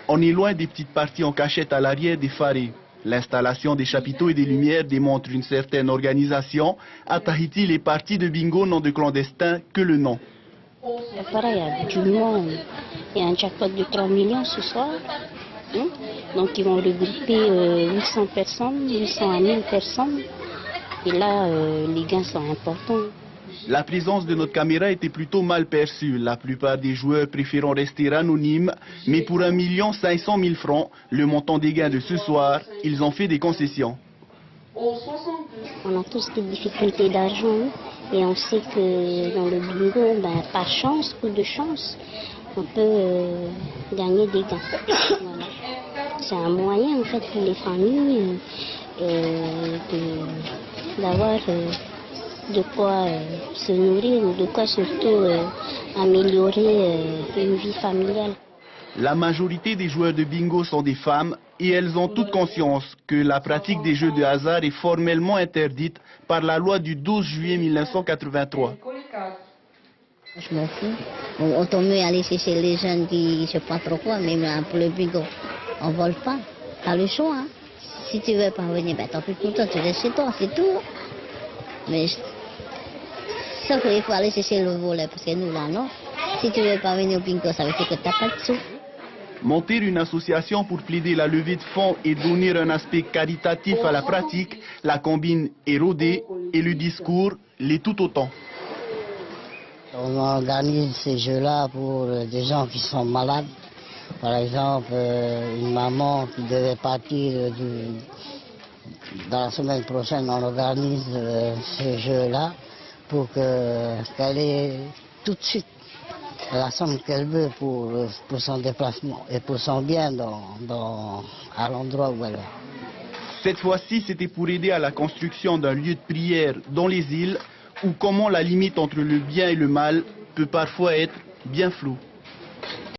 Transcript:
On est loin des petites parties en cachette à l'arrière des pharés. L'installation des chapiteaux et des lumières démontre une certaine organisation. À Tahiti, les parties de bingo n'ont de clandestin que le nom. Pareil, il y a du monde. Il y a un jackpot de 3 millions ce soir. Donc ils vont regrouper 800 personnes, 800 à 1000 personnes. Et là, les gains sont importants. La présence de notre caméra était plutôt mal perçue. La plupart des joueurs préférant rester anonymes. Mais pour 1 500 000 francs, le montant des gains de ce soir, ils ont fait des concessions. On a tous des difficultés d'argent. Et on sait que dans le bingo, par chance ou de chance, on peut gagner des gains. Voilà. C'est un moyen en fait pour les familles d'avoir de quoi se nourrir ou de quoi surtout améliorer une vie familiale. La majorité des joueurs de bingo sont des femmes et elles ont toute conscience que la pratique des jeux de hasard est formellement interdite par la loi du 12 juillet 1983. Je m'en fous. Autant mieux aller chercher les jeunes qui ne savent pas trop quoi, mais pour le bingo, on ne vole pas. Tu as le choix. Hein. Si tu ne veux pas venir, tant pis pour toi, tu restes chez toi, c'est tout. Mais sauf qu'il faut aller chercher le volet, parce que nous là, non. Si tu ne veux pas venir au bingo, ça veut dire que tu n'as pas de sous. Monter une association pour plaider la levée de fonds et donner un aspect caritatif à la pratique, la combine est rodée et le discours l'est tout autant. On organise ces jeux-là pour des gens qui sont malades. Par exemple, une maman qui devait partir dans la semaine prochaine, on organise ces jeux-là pour qu'elle ait tout de suite la somme qu'elle veut pour son déplacement et pour son bien à l'endroit où elle est. Cette fois-ci, c'était pour aider à la construction d'un lieu de prière dans les îles où comment la limite entre le bien et le mal peut parfois être bien floue.